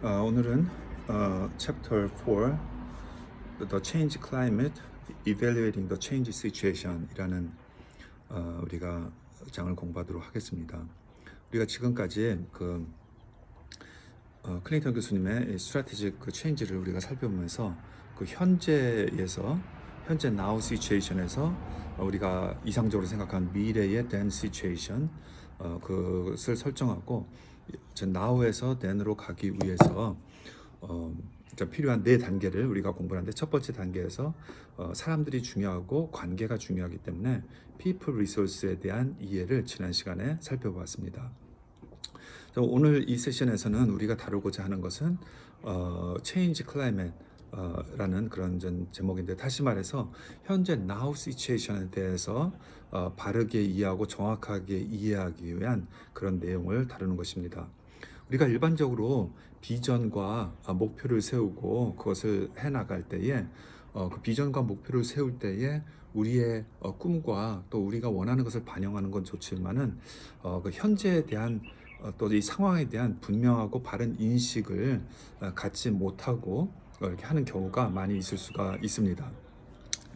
오늘은 Chapter 4, The Change Climate, Evaluating the Change Situation 이라는 우리가 장을 공부하도록 하겠습니다. 우리가 지금까지 클린턴 교수님의 스트래티직 체인지를 우리가 살펴보면서 현재 now situation에서 우리가 이상적으로 생각한 미래의 then situation 그것을 설정하고 now에서 then으로 가기 위해서 필요한 네 단계를 우리가 공부하는데, 첫 번째 단계에서 사람들이 중요하고 관계가 중요하기 때문에 people resource에 대한 이해를 지난 시간에 살펴보았습니다. 오늘 이 세션에서는 우리가 다루고자 하는 것은 change climate 라는 그런 제목인데, 다시 말해서 현재 now situation에 대해서 바르게 이해하고 정확하게 이해하기 위한 그런 내용을 다루는 것입니다. 우리가 일반적으로 비전과 목표를 세우고 그것을 해나갈 때에 그 비전과 목표를 세울 때에 우리의 꿈과 또 우리가 원하는 것을 반영하는 건 좋지만은 그 현재에 대한 또 이 상황에 대한 분명하고 바른 인식을 갖지 못하고 이렇게 하는 경우가 많이 있을 수가 있습니다.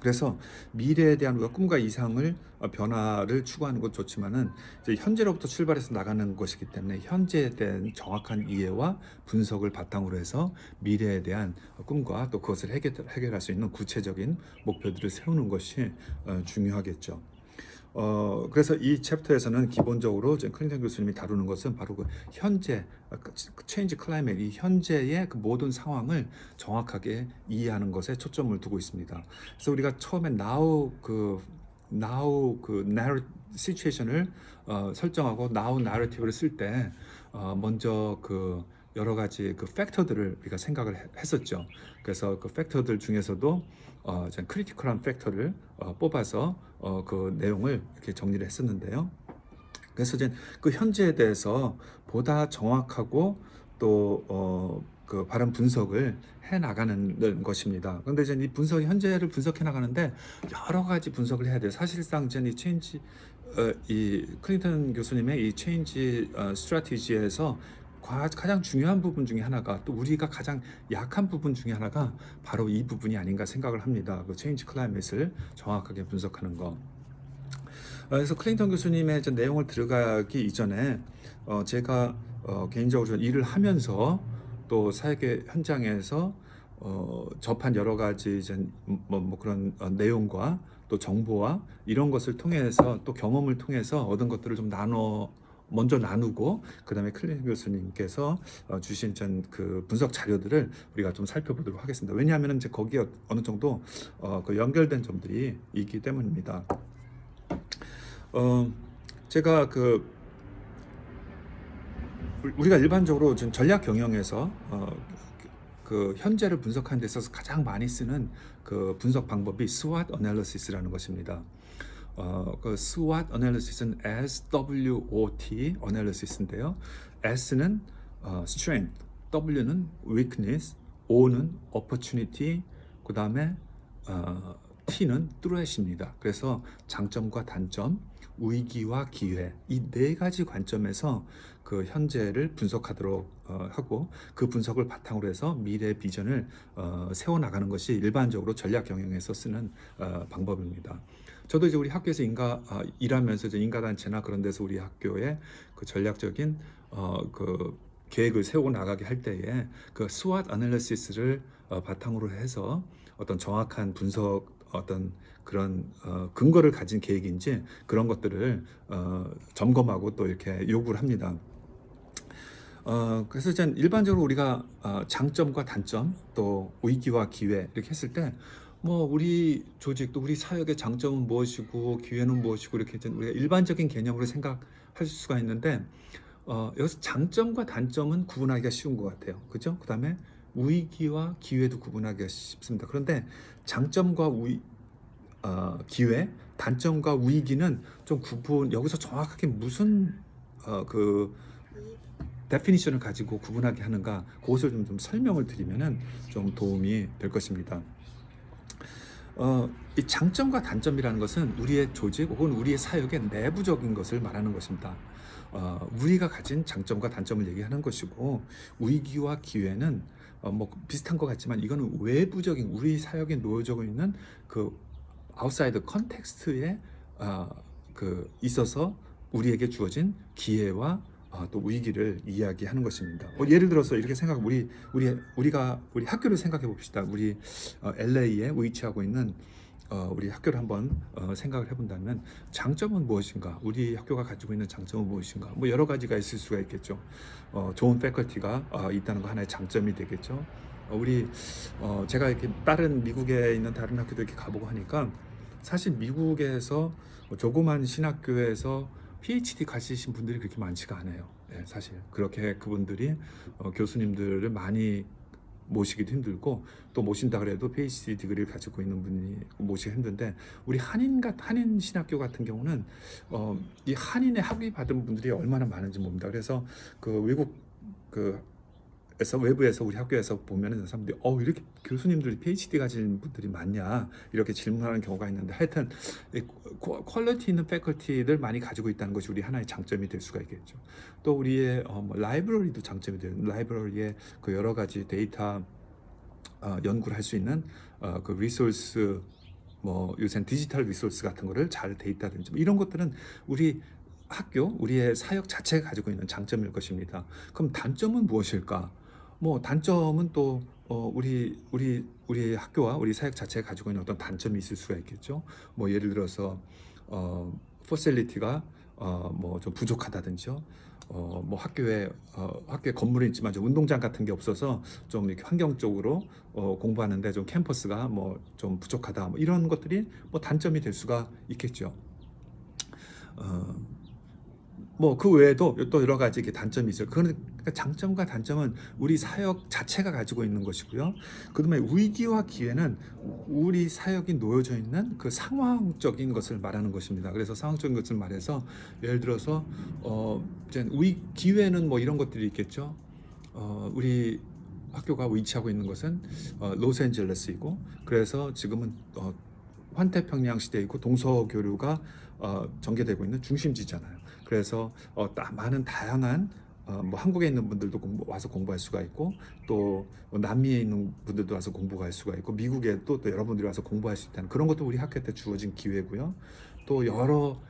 그래서 미래에 대한 우리가 꿈과 이상을 변화를 추구하는 것 좋지만은 이제 현재로부터 출발해서 나가는 것이기 때문에 현재에 대한 정확한 이해와 분석을 바탕으로 해서 미래에 대한 꿈과 또 그것을 해결할 수 있는 구체적인 목표들을 세우는 것이 중요하겠죠. 그래서 이 챕터에서는 기본적으로 클린턴 교수님이 다루는 것은 바로 그 현재 체인지 클라이밋, 이 현재의 그 모든 상황을 정확하게 이해하는 것에 초점을 두고 있습니다. 그래서 우리가 처음에 now situation을 설정하고 now narrative를 쓸 때 먼저 여러 가지 팩터들을 우리가 생각을 했었죠. 그래서 그 팩터들 중에서도 크리티컬한 팩터를 뽑아서 그 내용을 이렇게 정리를 했었는데요. 그래서 이제 그 현재에 대해서 보다 정확하고 또 바른 분석을 해 나가는 것입니다. 그런데 이제 이 현재를 분석해 나가는데 여러 가지 분석을 해야 돼요. 사실상 이제 이 클린턴 교수님의 이 체인지 스트래티지에서 가장 중요한 부분 중에 하나가, 또 우리가 가장 약한 부분 중에 하나가 바로 이 부분이 아닌가 생각을 합니다. 그 체인지 클라이밋을 정확하게 분석하는 거. 그래서 클린턴 교수님의 내용을 들어가기 이전에 제가 개인적으로 좀 일을 하면서 또 사회 현장에서 접한 여러 가지 그런 내용과 또 정보와 이런 것을 통해서, 또 경험을 통해서 얻은 것들을 좀 먼저 나누고, 그 다음에 클린턴 교수님께서 주신 그 분석 자료들을 우리가 좀 살펴보도록 하겠습니다. 왜냐하면 이제 거기에 어느 정도 연결된 점들이 있기 때문입니다. 제가 우리가 일반적으로 지금 전략 경영에서 그 현재를 분석하는 데 있어서 가장 많이 쓰는 그 분석 방법이 SWOT analysis라는 것입니다. 그 SWOT analysis는 SWOT analysis인데요. S는 strength, W는 weakness, O는 opportunity, 그 다음에 T는 threat입니다. 그래서 장점과 단점, 위기와 기회, 이 네 가지 관점에서 그 현재를 분석하도록 하고, 그 분석을 바탕으로 해서 미래 비전을 세워나가는 것이 일반적으로 전략 경영에서 쓰는 방법입니다. 저도 이제 우리 학교에서 일하면서 이제 인가단체나 그런 데서 우리 학교의 그 전략적인 그 계획을 세우고 나가게 할 때에 그 SWOT analysis를 바탕으로 해서 어떤 정확한 분석, 어떤 그런 근거를 가진 계획인지 그런 것들을 점검하고 또 이렇게 요구를 합니다. 그래서 일반적으로 우리가 장점과 단점, 또 위기와 기회 이렇게 했을 때 우리 조직 또 우리 사역의 장점은 무엇이고 기회는 무엇이고 이렇게 우리가 일반적인 개념으로 생각할 수가 있는데, 여기서 장점과 단점은 구분하기가 쉬운 것 같아요. 그죠? 그 다음에 위기와 기회도 구분하기가 쉽습니다. 그런데 장점과 기회, 단점과 위기는 좀 여기서 정확하게 무슨 데피니션을 가지고 구분하게 하는가, 그것을 좀 설명을 드리면은 좀 도움이 될 것입니다. 이 장점과 단점이라는 것은 우리의 조직 혹은 우리의 사역의 내부적인 것을 말하는 것입니다. 우리가 가진 장점과 단점을 얘기하는 것이고 위기와 기회는 뭐 비슷한 것 같지만 이거는 외부적인 우리 사역에 놓여져 있는 그 아웃사이드 컨텍스트에 그 있어서 우리에게 주어진 기회와 또 위기를 이야기하는 것입니다. 예를 들어서 이렇게 우리 학교를 생각해 봅시다. 우리 LA에 위치하고 있는 우리 학교를 한번 생각을 해본다면 장점은 무엇인가? 우리 학교가 가지고 있는 장점은 무엇인가? 뭐 여러 가지가 있을 수가 있겠죠. 좋은 패컬티가 있다는 거 하나의 장점이 되겠죠. 제가 이렇게 미국에 있는 다른 학교도 이렇게 가보고 하니까 사실 미국에서 조그만 신학교에서 PhD 가지신 분들이 그렇게 많지가 않아요. 예, 사실 그렇게 그분들이 교수님들을 많이 모시기도 힘들고 또 모신다 그래도 PhD 디그리를 가지고 있는 분이 모시기 힘든데 우리 한인 신학교 같은 경우는 이 한인의 학위 받은 분들이 얼마나 많은지 모릅니다. 그래서 그 외국 외부에서 우리 학교에서 보면은 사람들이 이렇게 교수님들이 PhD 가진 분들이 많냐 이렇게 질문하는 경우가 있는데 하여튼 퀄리티 있는 패컬티를 많이 가지고 있다는 것이 우리 하나의 장점이 될 수가 있겠죠. 또 우리의 라이브러리도 장점이 돼요. 라이브러리에 그 여러 가지 데이터 연구를 할 수 있는 그 리소스 뭐 요새 디지털 리소스 같은 거를 잘 돼 있다든지 뭐 이런 것들은 우리의 사역 자체가 가지고 있는 장점일 것입니다. 그럼 단점은 무엇일까? 뭐 단점은 또 우리 학교와 우리 사역 자체가 가지고 있는 어떤 단점이 있을 수가 있겠죠. 뭐 예를 들어서 퍼실리티가 뭐 좀 부족하다든지요. 뭐 학교에 건물이 있지만 좀 운동장 같은 게 없어서 좀 이렇게 환경적으로 공부하는데 좀 캠퍼스가 뭐 좀 부족하다. 뭐 이런 것들이 뭐 단점이 될 수가 있겠죠. 뭐 그 외에도 또 여러 가지 이렇게 단점이 있어요. 그러니까 장점과 단점은 우리 사역 자체가 가지고 있는 것이고요. 그다음에 위기와 기회는 우리 사역이 놓여져 있는 그 상황적인 것을 말하는 것입니다. 그래서 상황적인 것을 말해서 예를 들어서 이제 기회는 뭐 이런 것들이 있겠죠. 우리 학교가 위치하고 있는 것은 로스앤젤레스이고 그래서 지금은 환태평양 시대이고 동서교류가 전개되고 있는 중심지잖아요. 그래서 많은 다양한 뭐 한국에 있는 분들도 와서 공부할 수가 있고 또 남미에 있는 분들도 와서 공부할 수가 있고 미국에 또 여러분들이 와서 공부할 수 있다는 그런 것도 우리 학교 때 주어진 기회고요. 또 여러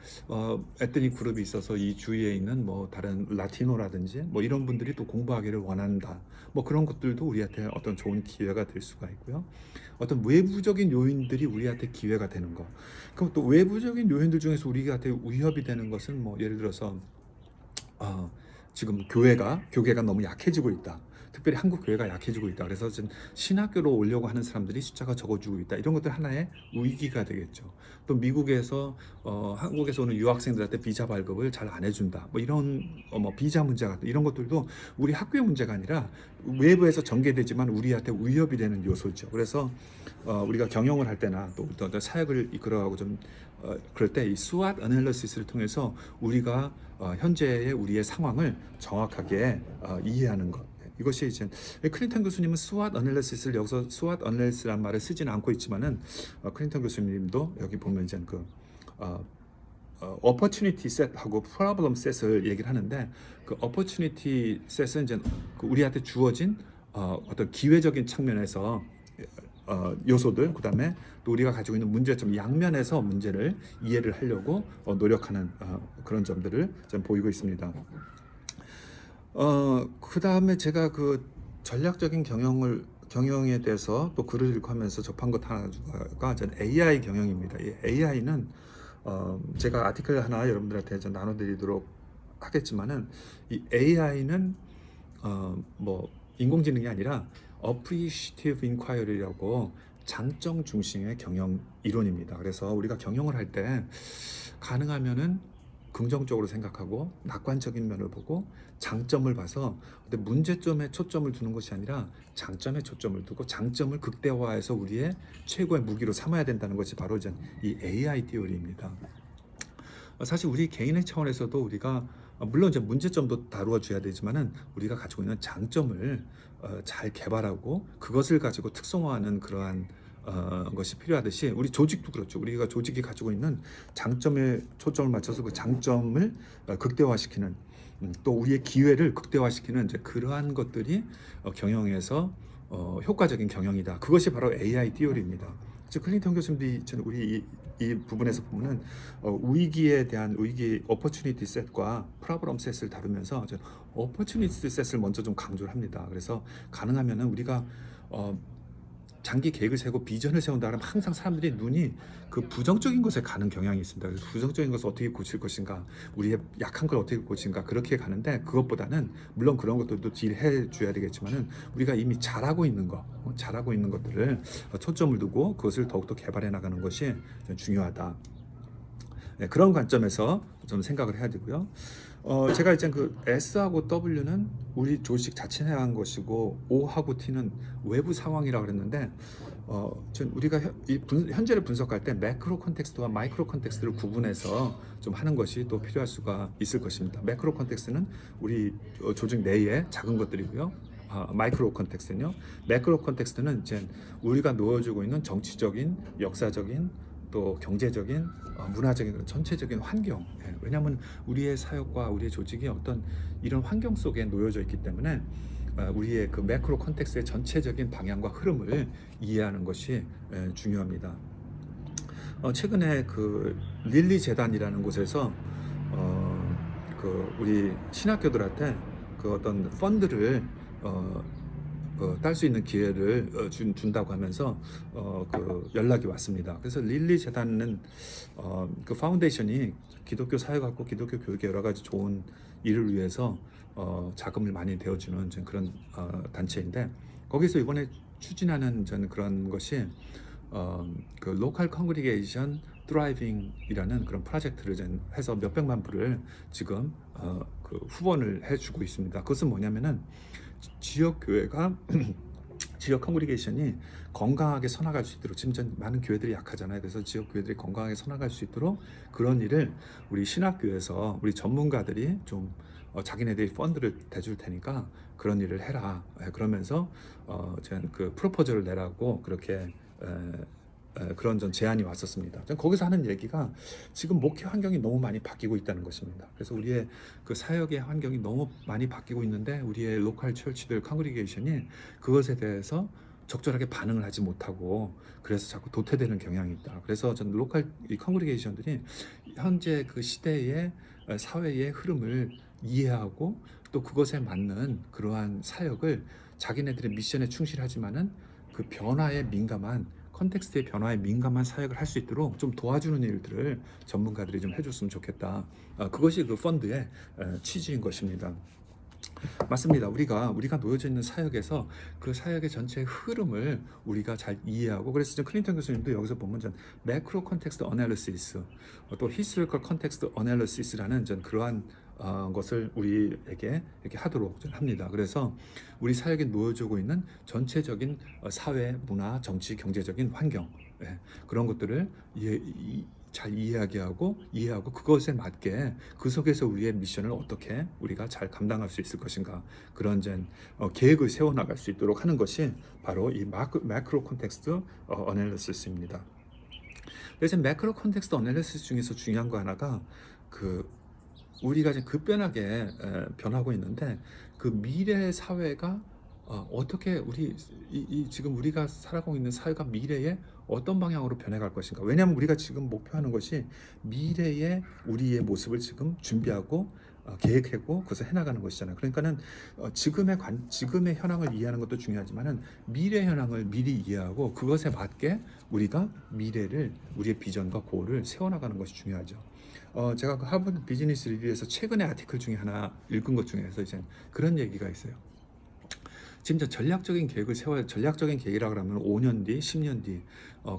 에트닉 그룹이 있어서 이 주위에 있는 뭐 다른 라티노라든지 뭐 이런 분들이 또 공부하기를 원한다. 뭐 그런 것들도 우리한테 어떤 좋은 기회가 될 수가 있고요. 어떤 외부적인 요인들이 우리한테 기회가 되는 거. 그럼 또 외부적인 요인들 중에서 우리한테 위협이 되는 것은 뭐 예를 들어서 지금 교계가 너무 약해지고 있다. 특별히 한국 교회가 약해지고 있다. 그래서 지금 신학교로 오려고 하는 사람들이 숫자가 적어지고 있다. 이런 것들 하나의 위기가 되겠죠. 또 미국에서 한국에서 오는 유학생들한테 비자 발급을 잘 안 해준다. 뭐 이런 뭐 비자 문제 같은 이런 것들도 우리 학교의 문제가 아니라 외부에서 전개되지만 우리한테 위협이 되는 요소죠. 그래서 우리가 경영을 할 때나 또 어떤 사역을 이끌어가고 좀 그럴 때 이 SWOT 애널리시스를 통해서 우리가 현재의 우리의 상황을 정확하게 이해하는 것. 이것이 이제 클린턴 교수님은 SWOT 애널리시스를 여기서 SWOT 애널리시스라는 말을 쓰지는 않고 있지만은 클린턴 교수님도 여기 보면 이제 opportunity set하고 problem set을 얘기를 하는데 그 opportunity set은 이제 우리한테 주어진 어떤 기회적인 측면에서 요소들, 그다음에 또 우리가 가지고 있는 문제점 양면에서 문제를 이해를 하려고 노력하는 그런 점들을 좀 보이고 있습니다. 그다음에 제가 그 전략적인 경영에 대해서 또 글을 읽고 하면서 접한 것 하나가 AI 경영입니다. 이 AI는 제가 아티클 하나 여러분들한테 좀 나눠드리도록 하겠지만은 이 AI는 뭐 인공지능이 아니라 Appreciative Inquiry라고 장점 중심의 경영 이론입니다. 그래서 우리가 경영을 할 때 가능하면은 긍정적으로 생각하고 낙관적인 면을 보고 장점을 봐서 근데 문제점에 초점을 두는 것이 아니라 장점에 초점을 두고 장점을 극대화해서 우리의 최고의 무기로 삼아야 된다는 것이 바로 이제 이 AI 티어리입니다. 사실 우리 개인의 차원에서도 우리가 물론 이제 문제점도 다루어 줘야 되지만은 우리가 가지고 있는 장점을 잘 개발하고 그것을 가지고 특성화하는 그러한 것이 필요하듯이 우리 조직도 그렇죠. 우리가 조직이 가지고 있는 장점에 초점을 맞춰서 그 장점을 극대화시키는 또 우리의 기회를 극대화시키는 이제 그러한 것들이 경영에서 효과적인 경영이다. 그것이 바로 AI 띠오리입니다. 즉 클린턴 교수님이 우리 이 부분에서 보면은 위기에 대한 위기 opportunity set과 problem set을 다루면서 opportunity set을 먼저 좀 강조를 합니다. 그래서 가능하면은 우리가 장기 계획을 세고 비전을 세운다 그러면 항상 사람들이 눈이 그 부정적인 것에 가는 경향이 있습니다. 그래서 부정적인 것을 어떻게 고칠 것인가, 우리의 약한 걸 어떻게 고친가 그렇게 가는데 그것보다는 물론 그런 것들도 딜해 줘야 되겠지만은 우리가 이미 잘하고 있는 거, 잘하고 있는 것들을 초점을 두고 그것을 더욱더 개발해 나가는 것이 중요하다. 네, 그런 관점에서 좀 생각을 해야 되고요. 제가 이제 그 S하고 W는 우리 조직 자체에 한 것이고 O하고 T는 외부 상황이라고 그랬는데 우리가 현재를 분석할 때 매크로 컨텍스트와 마이크로 컨텍스트를 구분해서 좀 하는 것이 또 필요할 수가 있을 것입니다. 매크로 컨텍스트는 우리 조직 내의 작은 것들이고요. 마이크로 컨텍스트는요. 매크로 컨텍스트는 이제 우리가 놓여주고 있는 정치적인, 역사적인 또 경제적인, 문화적인 전체적인 환경. 왜냐하면 우리의 사역과 우리의 조직이 어떤 이런 환경 속에 놓여져 있기 때문에 우리의 그 매크로 컨텍스트의 전체적인 방향과 흐름을 이해하는 것이 중요합니다. 최근에 그 릴리 재단이라는 곳에서 그 우리 신학교들한테 그 어떤 펀드를 딸 수 있는 기회를 준다고 하면서 그 연락이 왔습니다. 그래서 릴리 재단은 그 파운데이션이 기독교 사역하고 기독교 교육의 여러 가지 좋은 일을 위해서 자금을 많이 대어주는 그런 단체인데 거기서 이번에 추진하는 저는 그런 것이 그 로컬 컨그리게이션 드라이빙이라는 그런 프로젝트를 해서 몇백만 불을 지금 그 후원을 해주고 있습니다. 그것은 뭐냐면은 지역 교회가 지역 커뮤니케이션이 건강하게 서나갈 수 있도록 지금 많은 교회들이 약하잖아요. 그래서 지역 교회들이 건강하게 서나갈 수 있도록 그런 일을 우리 신학교에서 우리 전문가들이 좀 자기네들이 펀드를 대줄 테니까 그런 일을 해라. 그러면서 그 프로포즈를 내라고 그렇게 그런 전 제안이 왔었습니다. 전 거기서 하는 얘기가 지금 목회 환경이 너무 많이 바뀌고 있다는 것입니다. 그래서 우리의 그 사역의 환경이 너무 많이 바뀌고 있는데 우리의 로컬 철치들 컨그리게이션이 그것에 대해서 적절하게 반응을 하지 못하고 그래서 자꾸 도태되는 경향이 있다. 그래서 전 로컬 이 컨그리게이션들이 현재 그 시대의 사회의 흐름을 이해하고 또 그것에 맞는 그러한 사역을 자기네들의 미션에 충실하지만은 그 변화에 민감한 컨텍스트의 변화에 민감한 사역을 할 수 있도록 좀 도와주는 일들을 전문가들이 좀 해줬으면 좋겠다. 그것이 그 펀드의 취지인 것입니다. 맞습니다. 우리가 놓여져 있는 사역에서 그 사역의 전체 흐름을 우리가 잘 이해하고 그래서 클린턴 교수님도 여기서 보면 전 매크로 컨텍스트 어널리시스 또 히스토리컬 컨텍스트 어널리시스라는 전 그러한 것을 우리에게 이렇게 하도록 합니다. 그래서 우리 사역에 놓여지고 있는 전체적인 사회, 문화, 정치, 경제적인 환경 그런 것들을 잘 이해하게 하고 이해하고 그것에 맞게 그 속에서 우리의 미션을 어떻게 우리가 잘 감당할 수 있을 것인가 그런 계획을 세워나갈 수 있도록 하는 것이 바로 이 매크로 컨텍스트 어널리시스입니다. 그래서 매크로 컨텍스트 어널리시스 중에서 중요한 거 하나가 그 우리가 지금 급변하게 변하고 있는데 그 미래 사회가 어떻게 지금 우리가 살아가고 있는 사회가 미래에 어떤 방향으로 변해갈 것인가. 왜냐하면 우리가 지금 목표하는 것이 미래의 우리의 모습을 지금 준비하고 계획하고 그것을 해나가는 것이잖아요. 그러니까는 지금의 현황을 이해하는 것도 중요하지만은 미래 현황을 미리 이해하고 그것에 맞게 우리가 미래를 우리의 비전과 고를 세워나가는 것이 중요하죠. 제가 그 하버드 비즈니스 리뷰에서 최근에 아티클 중에 하나 읽은 것 중에서 이제 그런 얘기가 있어요. 진짜 전략적인 계획이라고 하면 5년 뒤, 10년 뒤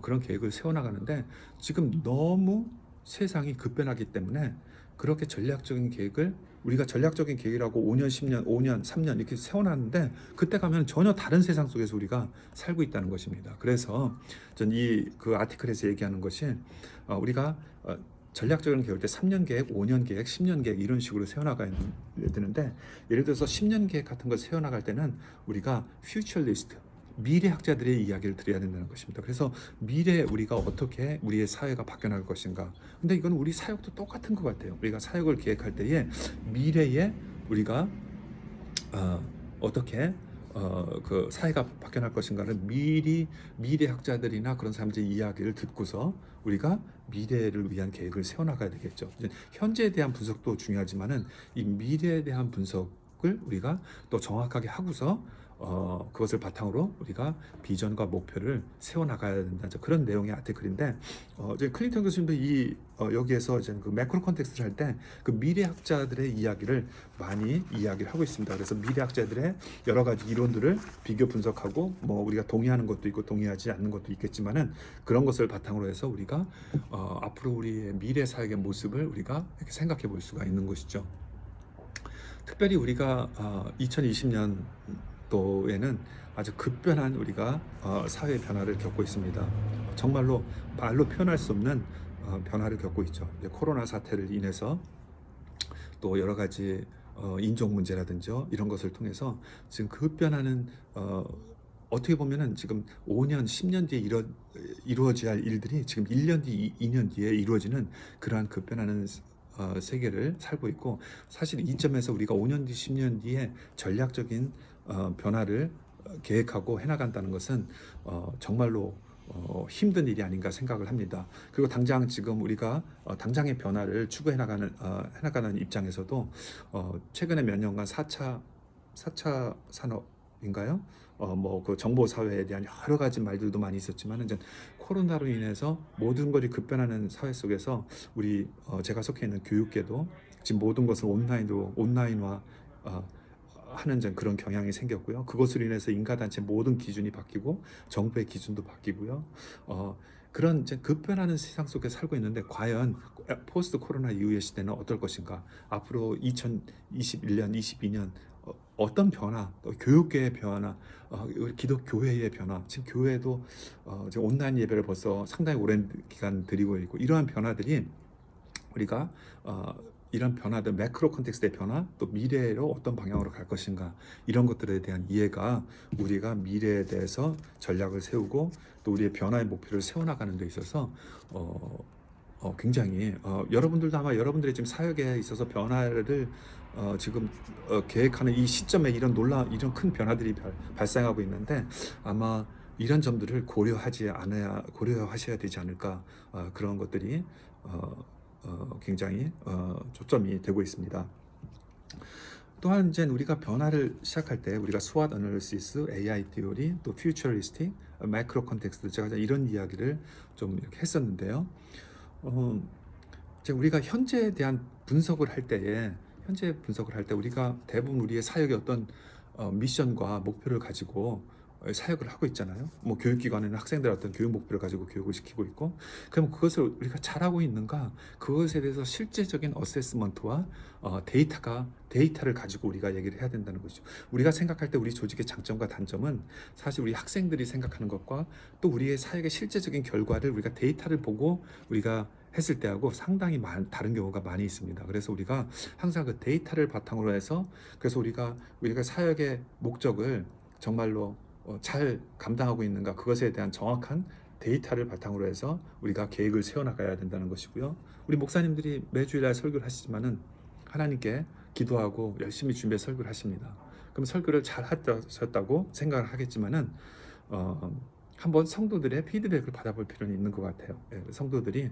그런 계획을 세워나가는데 지금 너무 세상이 급변하기 때문에 그렇게 전략적인 계획을 우리가 전략적인 계획이라고 5년, 10년, 5년, 3년 이렇게 세워놨는데 그때 가면 전혀 다른 세상 속에서 우리가 살고 있다는 것입니다. 그래서 전 그 아티클에서 얘기하는 것이 우리가 전략적인 계획 때 3년 계획, 5년 계획, 10년 계획 이런 식으로 세워나가야 되는데 예를 들어서 10년 계획 같은 걸 세워나갈 때는 우리가 퓨처리스트, 미래학자들의 이야기를 드려야 된다는 것입니다. 그래서 미래에 우리가 어떻게 우리의 사회가 바뀌어나갈 것인가. 근데 이건 우리 사역도 똑같은 것 같아요. 우리가 사역을 계획할 때에 미래에 우리가 어떻게 그 사회가 바뀌어날 것인가를 미리 미래학자들이나 그런 사람들의 이야기를 듣고서 우리가 미래를 위한 계획을 세워나가야 되겠죠. 이제 현재에 대한 분석도 중요하지만은 이 미래에 대한 분석을 우리가 또 정확하게 하고서 그것을 바탕으로 우리가 비전과 목표를 세워나가야 된다. 그런 내용의 아티클인데 이제 클린턴 교수님도 여기에서 이제 그 매크로 컨텍스트를 할 때 그 미래학자들의 이야기를 많이 이야기를 하고 있습니다. 그래서 미래학자들의 여러 가지 이론들을 비교 분석하고 뭐 우리가 동의하는 것도 있고 동의하지 않는 것도 있겠지만은 그런 것을 바탕으로 해서 우리가 앞으로 우리의 미래 사역의 모습을 우리가 이렇게 생각해 볼 수가 있는 것이죠. 특별히 우리가 2020년도에는 아주 급변한 우리가 사회 변화를 겪고 있습니다. 정말로 말로 표현할 수 없는 변화를 겪고 있죠. 이제 코로나 사태를 인해서 또 여러 가지 인종 문제라든지 이런 것을 통해서 지금 급변하는 어떻게 보면은 지금 5년, 10년 뒤에 이루어져야 할 일들이 지금 1년 뒤, 2년 뒤에 이루어지는 그러한 급변하는 세계를 살고 있고, 사실 이 점에서 우리가 5년 뒤, 10년 뒤에 전략적인 변화를 계획하고 해나간다는 것은 정말로 힘든 일이 아닌가 생각을 합니다. 그리고 당장 지금 우리가 당장의 변화를 추구해 나가는 입장에서도 최근에 몇 년간 4차 산업인가요? 뭐 그 정보 사회에 대한 여러 가지 말들도 많이 있었지만 이제 코로나로 인해서 모든 것이 급변하는 사회 속에서 우리 제가 속해 있는 교육계도 지금 모든 것을 온라인화 하는 그런 경향이 생겼고요. 그것으로 인해서 인가단체 모든 기준이 바뀌고 정부의 기준도 바뀌고요. 그런 이제 급변하는 세상 속에 살고 있는데 과연 포스트 코로나 이후의 시대는 어떨 것인가? 앞으로 2021년, 22년 어떤 변화, 또 교육계의 변화, 기독교회의 변화, 지금 교회도 지금 온라인 예배를 벌써 상당히 오랜 기간 드리고 있고, 이러한 변화들이 우리가 이런 변화들, 매크로 컨텍스트의 변화, 또 미래로 어떤 방향으로 갈 것인가, 이런 것들에 대한 이해가 우리가 미래에 대해서 전략을 세우고 또 우리의 변화의 목표를 세워나가는 데 있어서 굉장히 여러분들도 아마 여러분들의 지금 사역에 있어서 변화를 지금 계획하는 이 시점에 이런 큰 변화들이 발생하고 있는데, 아마 이런 점들을 고려하셔야 되지 않을까, 그런 것들이 굉장히 초점이 되고 있습니다. 또한 이제 우리가 변화를 시작할 때 우리가 SWOT 어널리시스, AI 티오리, 또 퓨처리스틱, 매크로 컨텍스트, 제가 이런 이야기를 좀 이렇게 했었는데요. 이제 우리가 현재에 대한 분석을 할 때에 우리가 대부분 우리의 사역의 어떤 미션과 목표를 가지고 사역을 하고 있잖아요. 뭐 교육기관에는 학생들 어떤 교육 목표를 가지고 교육을 시키고 있고, 그럼 그것을 우리가 잘하고 있는가, 그것에 대해서 실제적인 어세스먼트와 데이터를 가지고 우리가 얘기를 해야 된다는 거죠. 우리가 생각할 때 우리 조직의 장점과 단점은 사실 우리 학생들이 생각하는 것과 또 우리의 사역의 실제적인 결과를 우리가 데이터를 보고 우리가 했을 때하고 상당히 다른 경우가 많이 있습니다. 그래서 우리가 항상 그 데이터를 바탕으로 해서, 그래서 우리가 사역의 목적을 정말로 잘 감당하고 있는가, 그것에 대한 정확한 데이터를 바탕으로 해서 우리가 계획을 세워나가야 된다는 것이고요. 우리 목사님들이 매주일날 설교를 하시지만은 하나님께 기도하고 열심히 준비해 설교를 하십니다. 그럼 설교를 잘 하셨다고 생각을 하겠지만은 한번 성도들의 피드백을 받아볼 필요는 있는 것 같아요. 성도들이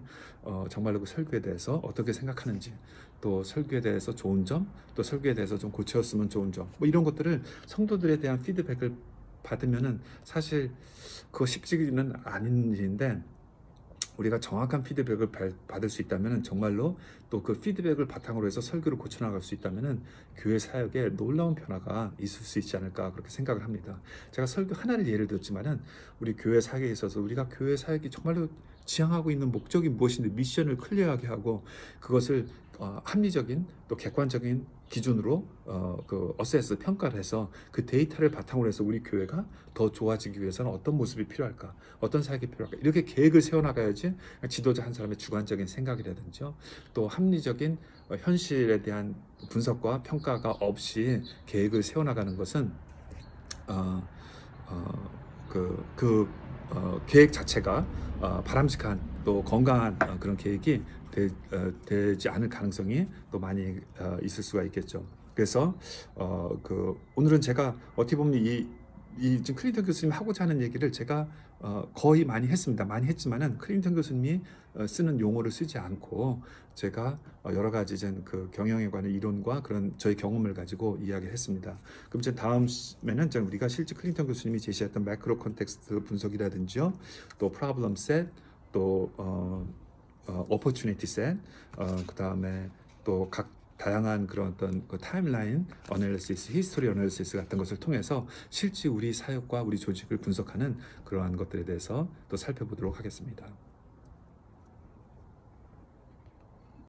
정말로 그 설교에 대해서 어떻게 생각하는지, 또 설교에 대해서 좋은 점, 또 설교에 대해서 좀 고쳤으면 좋은 점, 뭐 이런 것들을 성도들에 대한 피드백을 받으면은 사실 그거 쉽지는 않은 일인데, 우리가 정확한 피드백을 받을 수 있다면 정말로 또 그 피드백을 바탕으로 해서 설교를 고쳐나갈 수 있다면 교회 사역에 놀라운 변화가 있을 수 있지 않을까, 그렇게 생각을 합니다. 제가 설교 하나를 예를 들었지만은 우리 교회 사역에 있어서 우리가 교회 사역이 정말로 지향하고 있는 목적이 무엇인지 미션을 클리어하게 하고, 그것을 합리적인 또 객관적인 기준으로 그 어세스 평가를 해서 그 데이터를 바탕으로 해서 우리 교회가 더 좋아지기 위해서는 어떤 모습이 필요할까, 어떤 사역이 필요할까, 이렇게 계획을 세워나가야지 지도자 한 사람의 주관적인 생각이라든지 또 합리적인 현실에 대한 분석과 평가가 없이 계획을 세워나가는 것은 계획 자체가 바람직한 또 건강한 그런 계획이 되지 않을 가능성이 또 많이 있을 수가 있겠죠. 그래서 오늘은 제가 어떻게 보면 이 지금 클린턴 교수님 하고자 하는 얘기를 제가 거의 많이 했습니다. 많이 했지만은 클린턴 교수님이 쓰는 용어를 쓰지 않고 제가 여러 가지 이제 그 경영에 관한 이론과 그런 저희 경험을 가지고 이야기를 했습니다. 그럼 이제 다음에는 이제 우리가 실제 클린턴 교수님이 제시했던 매크로 컨텍스트 분석이라든지요, 또 프로블럼 셋, 또 opportunity set, 그 다음에 또 각 다양한 그런 어떤 그 타임라인 어널리시스, 히스토리 어널리시스 같은 것을 통해서 실제 우리 사역과 우리 조직을 분석하는 그러한 것들에 대해서 또 살펴보도록 하겠습니다.